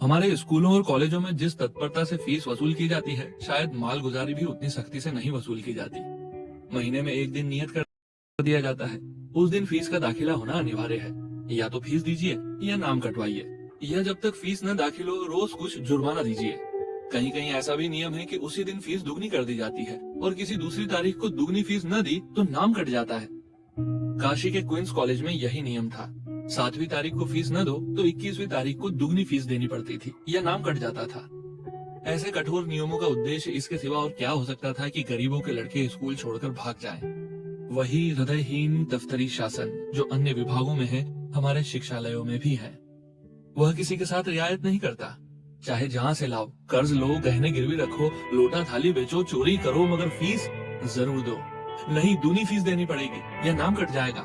हमारे स्कूलों और कॉलेजों में जिस तत्परता से फीस वसूल की जाती है, शायद मालगुजारी भी उतनी सख्ती से नहीं वसूल की जाती। महीने में एक दिन नियत कर दिया जाता है, उस दिन फीस का दाखिला होना अनिवार्य है। या तो फीस दीजिए या नाम कटवाइए, या जब तक फीस न दाखिल हो रोज कुछ जुर्माना दीजिए। कहीं कहीं ऐसा भी नियम है कि उसी दिन फीस दुगनी कर दी जाती है और किसी दूसरी तारीख को दुगनी फीस न दी तो नाम कट जाता है। काशी के क्वींस कॉलेज में यही नियम था। 7वीं तारीख को फीस न दो तो 21वीं तारीख को दुगनी फीस देनी पड़ती थी या नाम कट जाता था। ऐसे कठोर नियमों का उद्देश्य इसके सिवा और क्या हो सकता था कि गरीबों के लड़के स्कूल छोड़कर भाग जाएं। वही हृदयहीन दफ्तरी शासन जो अन्य विभागों में है, हमारे शिक्षालयों में भी है। वह किसी के साथ रियायत नहीं करता। चाहे जहाँ से लाओ, कर्ज लो, गहने गिरवी रखो, लोटा थाली बेचो, चोरी करो, मगर फीस जरूर दो। नहीं, दूनी फीस देनी पड़ेगी या नाम कट जाएगा।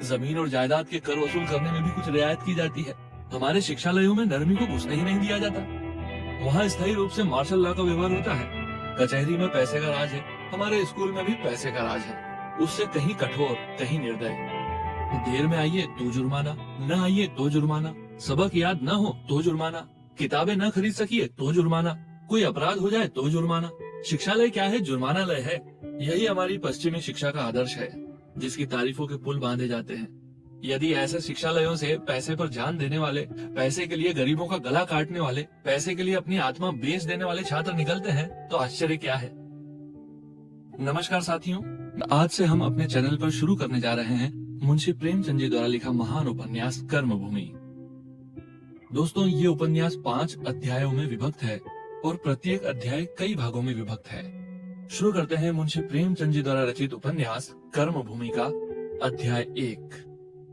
जमीन और जायदाद के कर वसूल करने में भी कुछ रियायत की जाती है। हमारे शिक्षालयों में नरमी को घुसने ही नहीं दिया जाता। वहाँ स्थायी रूप से मार्शल लॉ का व्यवहार होता है। कचहरी में पैसे का राज है, हमारे स्कूल में भी पैसे का राज है। उससे कहीं कठोर, कहीं निर्दय। देर में आइए तो जुर्माना, न आइए तो जुर्माना, सबक याद न हो तो जुर्माना, किताबें न खरीद सकिए तो जुर्माना, कोई अपराध हो जाए तो जुर्माना। शिक्षालय क्या है? जुर्मानालय है। यही हमारी पश्चिमी शिक्षा का आदर्श है, जिसकी तारीफों के पुल बांधे जाते हैं। यदि ऐसे शिक्षालयों से पैसे पर जान देने वाले, पैसे के लिए गरीबों का गला काटने वाले, पैसे के लिए अपनी आत्मा बेच देने वाले छात्र निकलते हैं तो आश्चर्य क्या है। नमस्कार साथियों, आज से हम अपने चैनल पर शुरू करने जा रहे हैं मुंशी प्रेमचंद जी द्वारा लिखा महान उपन्यास कर्मभूमि। दोस्तों, ये उपन्यास 5 अध्यायों में विभक्त है और प्रत्येक अध्याय कई भागों में विभक्त है। शुरू करते हैं मुंशी प्रेमचंद जी द्वारा रचित उपन्यास कर्मभूमि का अध्याय 1,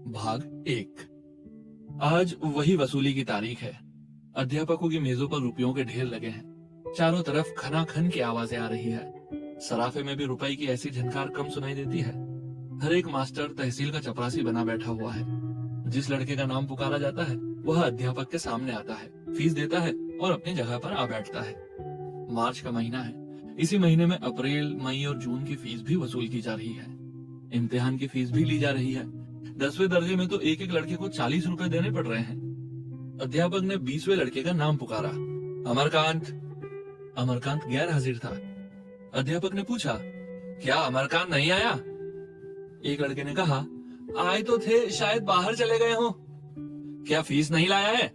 भाग 1। आज वही वसूली की तारीख है। अध्यापकों की मेजों पर रुपयों के ढेर लगे हैं। चारों तरफ खनाखन की आवाजें आ रही है। सराफे में भी रुपए की ऐसी झनकार कम सुनाई देती है। हर एक मास्टर तहसील का चपरासी बना बैठा हुआ है। जिस लड़के का नाम पुकारा जाता है वह अध्यापक के सामने आता है, फीस देता है और अपनी जगह पर आ बैठता है। मार्च का महीना है। इसी महीने में अप्रैल, मई और जून की फीस भी वसूल की जा रही है। इम्तिहान की फीस भी ली जा रही है। 10वें दर्जे में तो एक एक लड़के को 40 रुपए देने पड़ रहे हैं। अध्यापक ने 20वें लड़के का नाम पुकारा, अमरकांत। अमरकांत गैर हाजिर था। अध्यापक ने पूछा, क्या अमरकांत नहीं आया? एक लड़के ने कहा, आए तो थे, शायद बाहर चले गए हो। क्या फीस नहीं लाया है?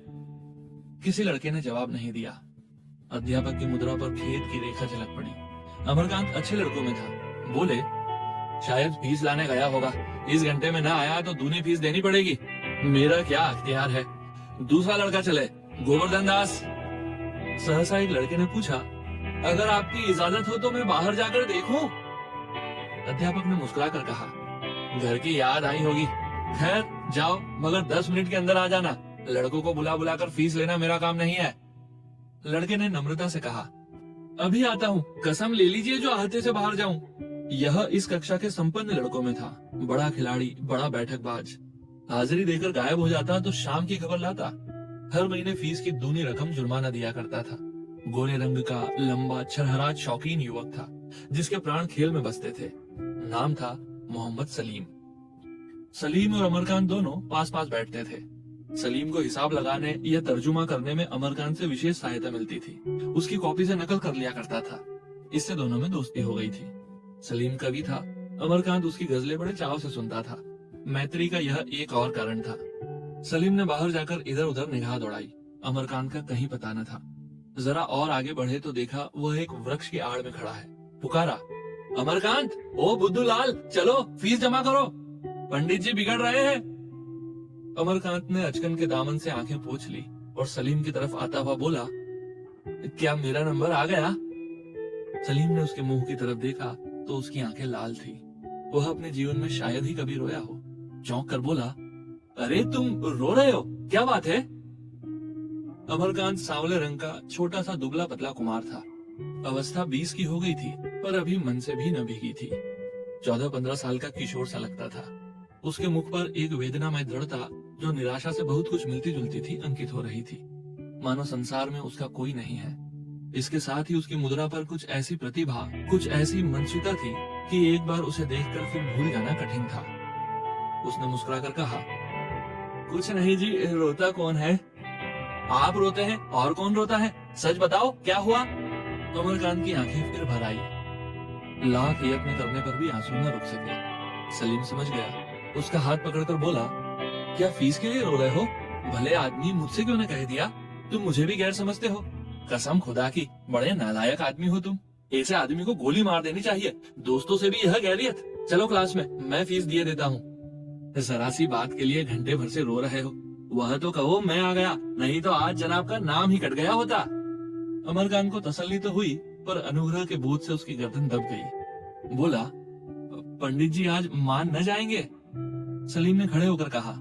किसी लड़के ने जवाब नहीं दिया। अध्यापक की मुद्रा पर खेद की रेखा झलक पड़ी। अमरकांत अच्छे लड़कों में था। बोले, शायद फीस लाने गया होगा। इस घंटे में ना आया तो दूनी फीस देनी पड़ेगी। मेरा क्या अख्तियार है। दूसरा लड़का चले, गोवर्धन दास। सहसा एक लड़के ने पूछा, अगर आपकी इजाजत हो तो मैं बाहर जाकर देखूं? अध्यापक ने मुस्कुराकर कहा, घर की याद आई होगी। खैर जाओ, मगर 10 मिनट के अंदर आ जाना। लड़कों को बुला बुलाकर फीस लेना मेरा काम नहीं है। लड़के ने नम्रता से कहा, अभी आता हूँ, कसम ले लीजिए जो आहते से बाहर जाऊं। यह इस कक्षा के संपन्न लड़कों में था। बड़ा खिलाड़ी, बड़ा बैठकबाज। हाजिरी देकर गायब हो जाता तो शाम की खबर लाता। हर महीने फीस की दूनी रकम जुर्माना दिया करता था। गोरे रंग का लंबा छरहराज शौकीन युवक था, जिसके प्राण खेल में बसते थे। नाम था मोहम्मद सलीम। सलीम और अमरकांत दोनों पास पास बैठते थे। सलीम को हिसाब लगाने या तर्जुमा करने में अमरकांत से विशेष सहायता मिलती थी। उसकी कॉपी से नकल कर लिया करता था। इससे दोनों में दोस्ती हो गई थी। सलीम कवि था, अमरकांत उसकी गजलें बड़े चाव से सुनता था। मैत्री का यह एक और कारण था। सलीम ने बाहर जाकर इधर उधर निगाह दौड़ाई। अमरकांत का कहीं पता न था। जरा और आगे बढ़े तो देखा वह एक वृक्ष की आड़ में खड़ा है। पुकारा, अमरकांत, ओ बुद्धूलाल, चलो फीस जमा करो, पंडित जी बिगड़ रहे हैं। अमरकांत ने अचकन के दामन से आंखें पोंछ ली और सलीम की तरफ आता हुआ बोला, क्या मेरा नंबर आ गया? सलीम ने उसके मुंह की तरफ देखा तो उसकी आंखें लाल थी। वह अपने जीवन में शायद ही कभी रोया हो। चौंक कर बोला, अरे तुम रो रहे हो, क्या बात है? अमरकांत सांवले रंग का छोटा सा दुबला पतला कुमार था। अवस्था 20 की हो गई थी, पर अभी मन से भी न भीगी थी। 14-15 साल का किशोर सा लगता था। उसके मुख पर एक वेदनामय दृढ़ता, जो निराशा से बहुत कुछ मिलती जुलती थी, अंकित हो रही थी। मानो संसार में उसका कोई नहीं है। इसके साथ ही उसकी मुद्रा पर कुछ ऐसी प्रतिभा, कुछ ऐसी मनस्विता थी कि एक बार उसे देखकर फिर भूल जाना कठिन था। उसने मुस्कुराकर कहा, कुछ नहीं जी, रोता कौन है? आप रोते हैं और कौन रोता है? सच बताओ क्या हुआ? अमरकांत की आंखें फिर भर आई। लाख यत्न करने पर भी आंसू न रुक सके। सलीम समझ गया। उसका हाथ पकड़कर बोला, क्या फीस के लिए रो रहे हो? भले आदमी, मुझसे क्यों न कह दिया? तुम मुझे भी गैर समझते हो। कसम खुदा की, बड़े नालायक आदमी हो तुम। ऐसे आदमी को गोली मार देनी चाहिए। दोस्तों से भी यह गैरियत। चलो क्लास में, मैं फीस दिए देता हूँ। जरा सी बात के लिए घंटे भर से रो रहे हो। वह तो कहो मैं आ गया, नहीं तो आज जनाब का नाम ही कट गया होता। अमरकांत को तसल्ली तो हुई, पर अनुग्रह के बोझ से उसकी गर्दन दब गई। बोला, पंडित जी आज मान न जाएंगे? सलीम ने खड़े होकर कहा,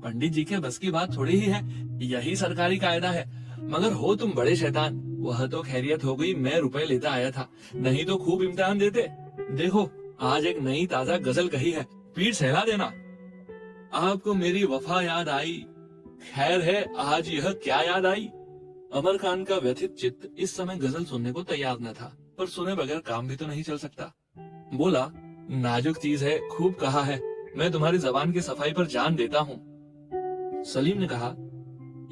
पंडित जी के बस की बात थोड़ी ही है, यही सरकारी कायदा है। मगर हो तुम बड़े शैतान। वह तो खैरियत हो गई, मैं रुपए लेता आया था, नहीं तो खूब इम्तिहान देते। देखो आज एक नई ताजा गजल कही है, पीठ सहला देना। आपको मेरी वफा याद आई, खैर है आज यह क्या याद आई। अमरकांत का व्यथित चित्त इस समय गजल सुनने को तैयार न था, पर सुने बगैर काम भी तो नहीं चल सकता। बोला, नाजुक चीज है, खूब कहा है, मैं तुम्हारी जबान की सफाई पर जान देता हूँ। सलीम ने कहा,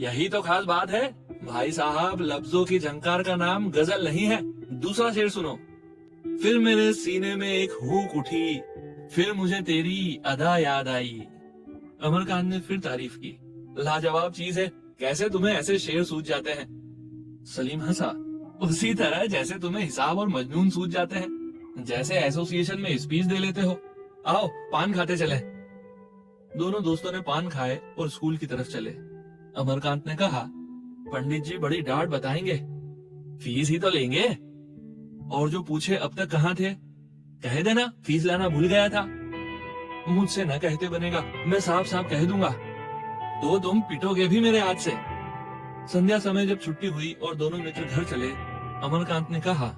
यही तो खास बात है भाई साहब, लफ्जों की झंकार का नाम गजल नहीं है। दूसरा शेर सुनो। फिर मेरे सीने में एक हूक उठी, फिर मुझे तेरी अदा याद आई। अमरकांत ने फिर तारीफ की, लाजवाब चीज है, कैसे तुम्हें ऐसे शेर सूझ जाते हैं? सलीम हंसा, उसी तरह जैसे तुम्हें हिसाब और मजनून सूझ जाते हैं, जैसे एसोसिएशन में स्पीच दे लेते हो। आओ पान खाते चले। दोनों दोस्तों ने पान खाए और स्कूल की तरफ चले। अमरकांत ने कहा, पंडित जी बड़ी डांट बताएंगे, फीस ही तो लेंगे। और जो पूछे अब तक कहाँ थे, कह देना फीस लाना भूल गया था। मुझसे न कहते बनेगा, मैं साफ साफ कह दूंगा, तो तुम पिटोगे भी मेरे हाथ से। संध्या समय जब छुट्टी हुई और दोनों मित्र घर चले, अमरकांत ने कहा,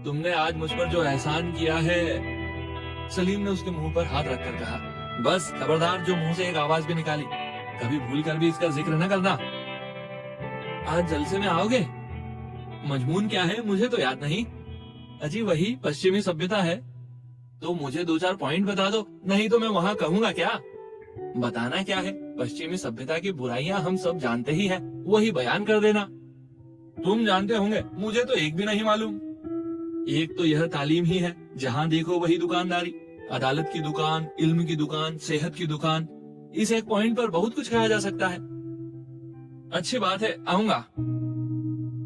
तुमने आज मुझ पर जो एहसान किया है। सलीम ने उसके मुंह पर हाथ रखकर कहा, बस खबरदार जो मुंह से एक आवाज भी निकाली, कभी भूल कर भी इसका जिक्र न करना। आज जलसे में आओगे? मजमून क्या है मुझे तो याद नहीं। अजी वही पश्चिमी सभ्यता है। तो मुझे 2-4 पॉइंट बता दो, नहीं तो मैं वहाँ कहूँगा क्या? बताना क्या है, पश्चिमी सभ्यता की बुराइयां हम सब जानते ही हैं, वही बयान कर देना। तुम जानते होंगे, मुझे तो एक भी नहीं मालूम। एक तो यह तालीम ही है, जहाँ देखो वही दुकानदारी, अदालत की दुकान, इल्म की दुकान, सेहत की दुकान। इस एक पॉइंट पर बहुत कुछ कहा जा सकता है। अच्छी बात है, आऊंगा।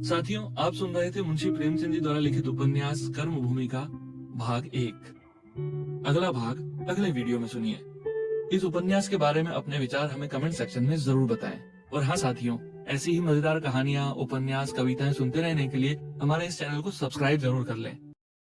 साथियों, आप सुन रहे थे मुंशी प्रेमचंद जी द्वारा लिखित उपन्यास कर्मभूमि का भाग 1। अगला भाग अगले वीडियो में सुनिए। इस उपन्यास के बारे में अपने विचार हमें कमेंट सेक्शन में जरूर बताएं। और हाँ साथियों, ऐसी ही मजेदार कहानियां, उपन्यास, कविताएं सुनते रहने के लिए हमारे इस चैनल को सब्सक्राइब जरूर कर लें।